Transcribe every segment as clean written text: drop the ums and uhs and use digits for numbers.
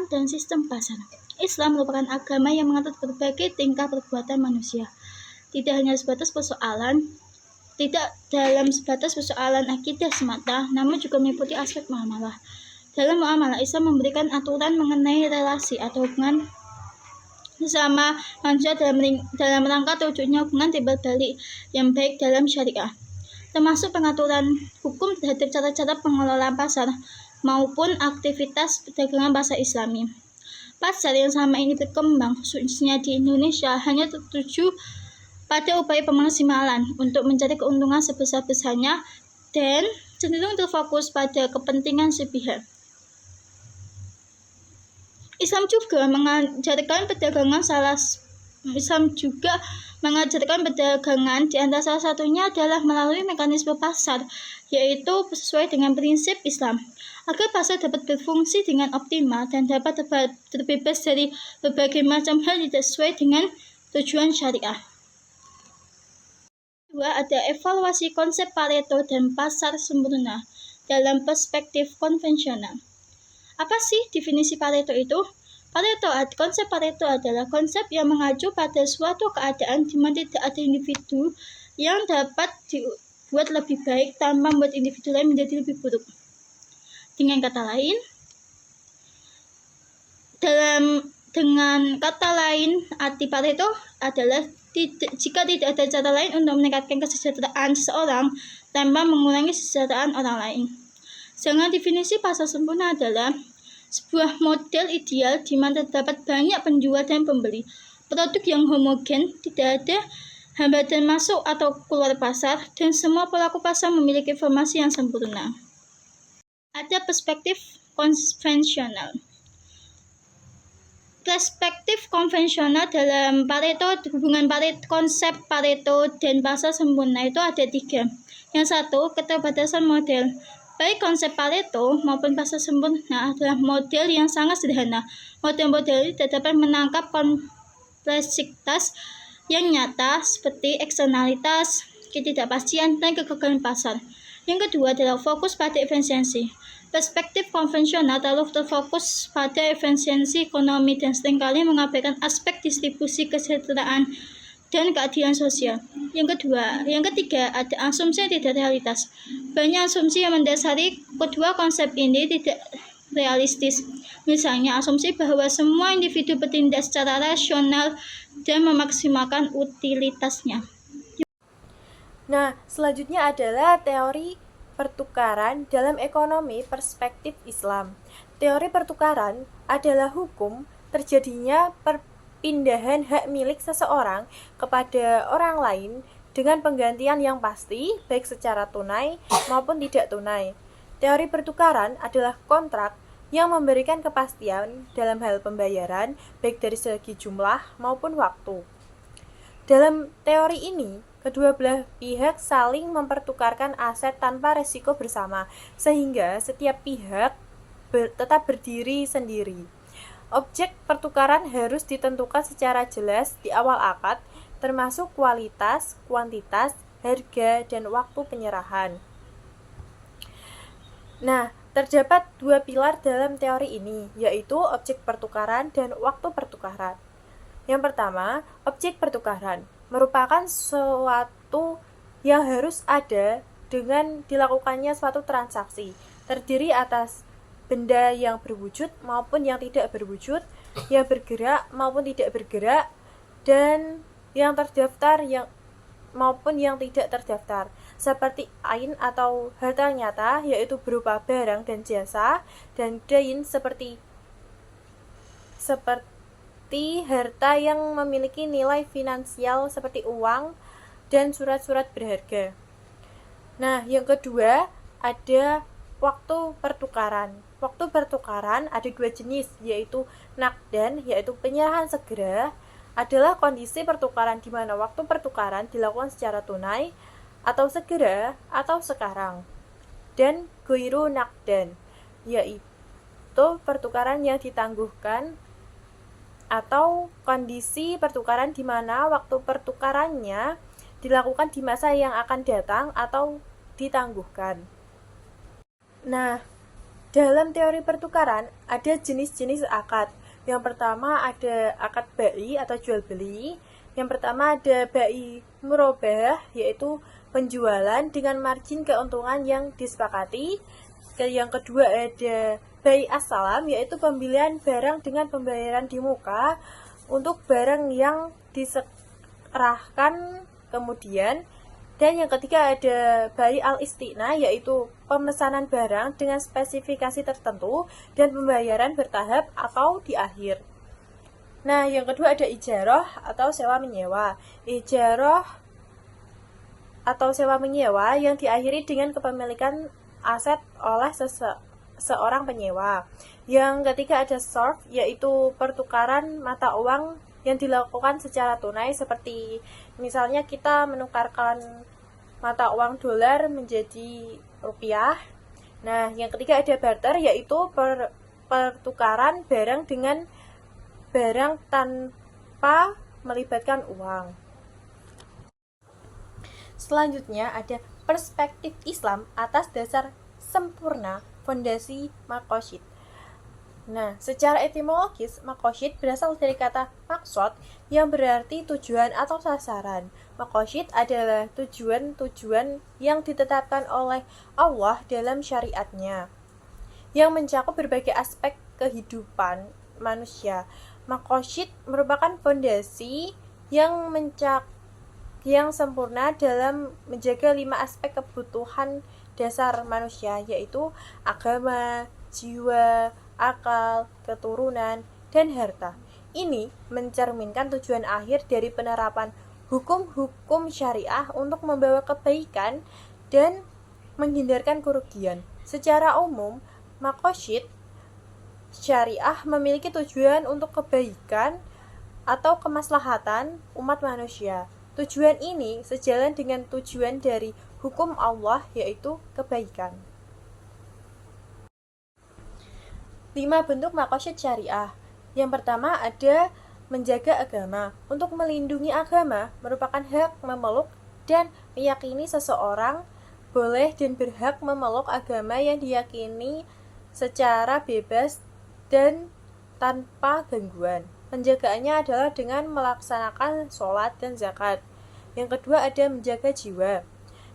kehidupan dan sistem pasar. Islam merupakan agama yang mengatur berbagai tingkah perbuatan manusia. Tidak dalam sebatas persoalan akidah semata, namun juga meliputi aspek muamalah. Dalam muamalah, Islam memberikan aturan mengenai relasi atau hubungan sesama manusia dalam rangka terwujudnya hubungan timbal balik yang baik dalam syariah, termasuk pengaturan hukum terhadap cara-cara pengelolaan pasar maupun aktivitas perdagangan pasar Islami. Pasar yang selama ini berkembang, khususnya di Indonesia, hanya tertuju pada upaya pemaksimalan untuk mencari keuntungan sebesar-besarnya dan cenderung terfokus pada kepentingan sepihak. Islam juga mengajarkan perdagangan di antara salah satunya adalah melalui mekanisme pasar, yaitu sesuai dengan prinsip Islam. Agar pasar dapat berfungsi dengan optimal dan dapat terbebas dari berbagai macam hal tidak sesuai dengan tujuan syariah. Kedua, ada evaluasi konsep Pareto dan pasar sempurna dalam perspektif konvensional. Apa sih definisi Pareto itu? Konsep Pareto adalah konsep yang mengacu pada suatu keadaan di mana tidak ada individu yang dapat dibuat lebih baik tanpa membuat individu lain menjadi lebih buruk. Dengan kata lain, arti Pareto adalah jika tidak ada cara lain untuk meningkatkan kesejahteraan seseorang tanpa mengurangi kesejahteraan orang lain. Sedangkan definisi pasar sempurna adalah sebuah model ideal di mana terdapat banyak penjual dan pembeli, produk yang homogen, tidak ada hambatan masuk atau keluar pasar, dan semua pelaku pasar memiliki informasi yang sempurna. Ada perspektif konvensional. Perspektif konvensional dalam konsep Pareto dan pasar sempurna itu ada 3. Yang satu, keterbatasan model. Baik konsep Pareto maupun pasar sempurna adalah model yang sangat sederhana. Model-model ini tidak dapat menangkap kompleksitas yang nyata seperti eksternalitas, ketidakpastian, dan kegagalan pasar. Yang kedua adalah fokus pada efisiensi. Perspektif konvensional terlalu terfokus pada efisiensi ekonomi dan seringkali mengabaikan aspek distribusi kesejahteraan dan keadilan sosial. Yang ketiga ada asumsi yang tidak realitas. Banyak asumsi yang mendasari kedua konsep ini tidak realistis. Misalnya asumsi bahwa semua individu bertindak secara rasional dan memaksimalkan utilitasnya. Nah, selanjutnya adalah teori pertukaran dalam ekonomi perspektif Islam. Teori pertukaran adalah hukum terjadinya perpindahan hak milik seseorang kepada orang lain dengan penggantian yang pasti, baik secara tunai maupun tidak tunai. Teori pertukaran adalah kontrak yang memberikan kepastian dalam hal pembayaran, baik dari segi jumlah maupun waktu. Dalam teori ini, kedua belah pihak saling mempertukarkan aset tanpa resiko bersama, sehingga setiap pihak tetap berdiri sendiri. Objek pertukaran harus ditentukan secara jelas di awal akad, termasuk kualitas, kuantitas, harga, dan waktu penyerahan. Nah, terdapat 2 pilar dalam teori ini, yaitu objek pertukaran dan waktu pertukaran. Yang pertama, objek pertukaran merupakan sesuatu yang harus ada dengan dilakukannya suatu transaksi, terdiri atas benda yang berwujud maupun yang tidak berwujud, yang bergerak maupun tidak bergerak, dan yang terdaftar maupun yang tidak terdaftar, seperti ain atau harta nyata, yaitu berupa barang dan jasa, dan dain seperti harta yang memiliki nilai finansial seperti uang dan surat-surat berharga. Nah, yang kedua ada waktu pertukaran. Waktu pertukaran ada 2 jenis, yaitu nakdan, yaitu penyerahan segera, adalah kondisi pertukaran di mana waktu pertukaran dilakukan secara tunai atau segera atau sekarang. Dan ghairu nakdan, yaitu pertukaran yang ditangguhkan atau kondisi pertukaran di mana waktu pertukarannya dilakukan di masa yang akan datang atau ditangguhkan. Nah, Dalam teori pertukaran ada jenis-jenis akad. Yang pertama ada akad bai atau jual beli. Yang pertama ada bai murabah, yaitu penjualan dengan margin keuntungan yang disepakati. Yang kedua ada bai as-salam, yaitu pembelian barang dengan pembayaran di muka untuk barang yang diserahkan kemudian. Dan yang ketiga ada bai al-isti'na, yaitu pemesanan barang dengan spesifikasi tertentu dan pembayaran bertahap atau di akhir. Nah, yang kedua ada ijarah atau sewa menyewa. Ijarah atau sewa menyewa yang diakhiri dengan kepemilikan aset oleh seorang penyewa. Yang ketiga ada sarf, yaitu pertukaran mata uang yang dilakukan secara tunai, seperti misalnya kita menukarkan mata uang dolar menjadi rupiah. Nah, yang ketiga ada barter, yaitu pertukaran barang dengan barang tanpa melibatkan uang. Selanjutnya ada perspektif Islam atas dasar sempurna fondasi maqasid. Nah, secara etimologis, maqasid berasal dari kata maksud yang berarti tujuan atau sasaran. Maqasid adalah tujuan-tujuan yang ditetapkan oleh Allah dalam syariatnya, yang mencakup berbagai aspek kehidupan manusia. Maqasid merupakan fondasi yang sempurna dalam menjaga 5 aspek kebutuhan dasar manusia, yaitu agama, jiwa, akal, keturunan, dan harta. Ini mencerminkan tujuan akhir dari penerapan hukum-hukum syariah untuk membawa kebaikan dan menghindarkan kerugian. Secara umum, maqasid syariah memiliki tujuan untuk kebaikan atau kemaslahatan umat manusia. Tujuan ini sejalan dengan tujuan dari hukum Allah, yaitu kebaikan. 5 bentuk maqasid syariah. Yang pertama ada menjaga agama. Untuk melindungi agama merupakan hak memeluk dan meyakini seseorang boleh dan berhak memeluk agama yang diyakini secara bebas dan tanpa gangguan. Penjagaannya adalah dengan melaksanakan sholat dan zakat. Yang kedua ada menjaga jiwa.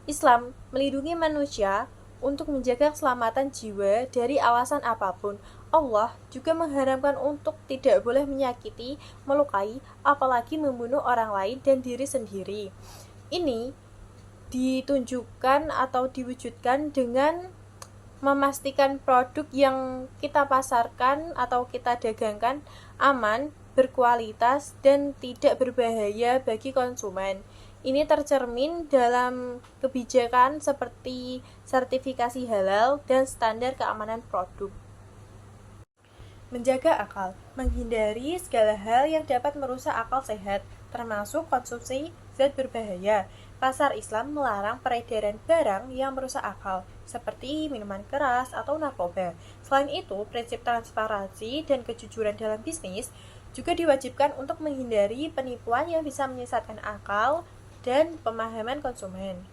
Islam melindungi manusia untuk menjaga keselamatan jiwa dari alasan apapun. Allah juga mengharamkan untuk tidak boleh menyakiti, melukai, apalagi membunuh orang lain dan diri sendiri. Ini ditunjukkan atau diwujudkan dengan memastikan produk yang kita pasarkan atau kita dagangkan aman, berkualitas, dan tidak berbahaya bagi konsumen. Ini tercermin dalam kebijakan seperti sertifikasi halal dan standar keamanan produk. Menjaga akal, menghindari segala hal yang dapat merusak akal sehat, termasuk konsumsi zat berbahaya. Pasar Islam melarang peredaran barang yang merusak akal, seperti minuman keras atau narkoba. Selain itu, prinsip transparansi dan kejujuran dalam bisnis juga diwajibkan untuk menghindari penipuan yang bisa menyesatkan akal dan pemahaman konsumen.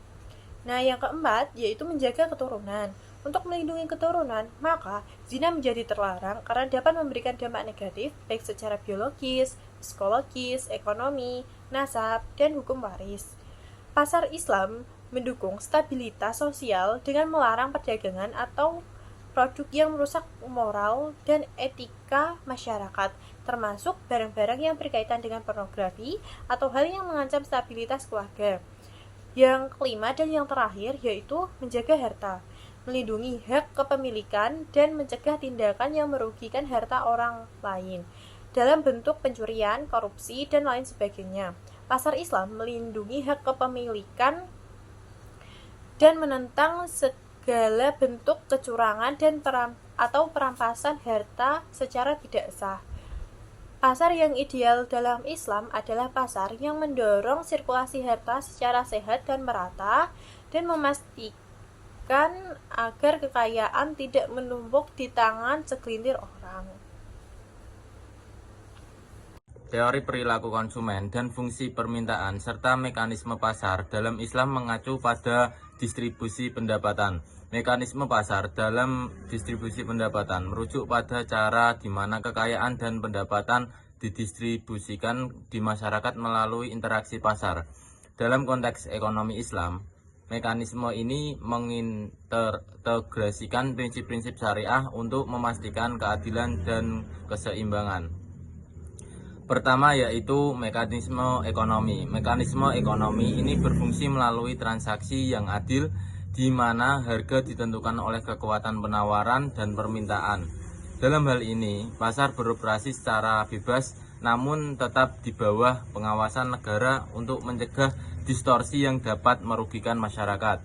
Nah, yang keempat yaitu menjaga keturunan. Untuk melindungi keturunan, maka zina menjadi terlarang karena dapat memberikan dampak negatif baik secara biologis, psikologis, ekonomi, nasab, dan hukum waris. Pasar Islam mendukung stabilitas sosial dengan melarang perdagangan atau produk yang merusak moral dan etika masyarakat, termasuk barang-barang yang berkaitan dengan pornografi atau hal yang mengancam stabilitas keluarga. Yang kelima dan yang terakhir yaitu menjaga harta, melindungi hak kepemilikan dan mencegah tindakan yang merugikan harta orang lain dalam bentuk pencurian, korupsi, dan lain sebagainya. Pasar Islam melindungi hak kepemilikan dan menentang segala bentuk kecurangan dan atau perampasan harta secara tidak sah. Pasar yang ideal dalam Islam adalah pasar yang mendorong sirkulasi harta secara sehat dan merata dan memastikan agar kekayaan tidak menumpuk di tangan segelintir orang. Teori perilaku konsumen dan fungsi permintaan serta mekanisme pasar dalam Islam mengacu pada distribusi pendapatan. Mekanisme pasar dalam distribusi pendapatan merujuk pada cara di mana kekayaan dan pendapatan didistribusikan di masyarakat melalui interaksi pasar. Dalam konteks ekonomi Islam, mekanisme ini mengintegrasikan prinsip-prinsip syariah untuk memastikan keadilan dan keseimbangan. Pertama yaitu mekanisme ekonomi. Mekanisme ekonomi ini berfungsi melalui transaksi yang adil di mana harga ditentukan oleh kekuatan penawaran dan permintaan. Dalam hal ini, pasar beroperasi secara bebas namun tetap di bawah pengawasan negara untuk mencegah distorsi yang dapat merugikan masyarakat.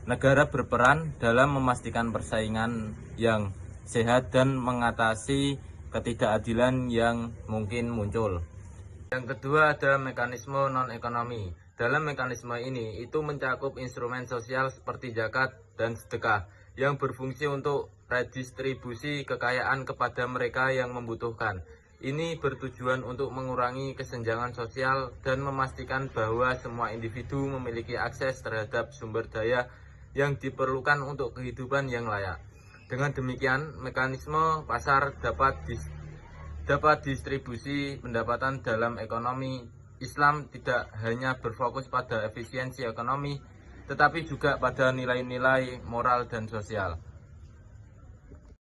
Negara berperan dalam memastikan persaingan yang sehat dan mengatasi ketidakadilan yang mungkin muncul. Yang kedua ada mekanisme non-ekonomi. Dalam mekanisme ini, itu mencakup instrumen sosial seperti zakat dan sedekah yang berfungsi untuk redistribusi kekayaan kepada mereka yang membutuhkan. Ini bertujuan untuk mengurangi kesenjangan sosial dan memastikan bahwa semua individu memiliki akses terhadap sumber daya yang diperlukan untuk kehidupan yang layak. Dengan demikian, mekanisme pasar dapat distribusi pendapatan dalam ekonomi Islam tidak hanya berfokus pada efisiensi ekonomi, tetapi juga pada nilai-nilai moral dan sosial.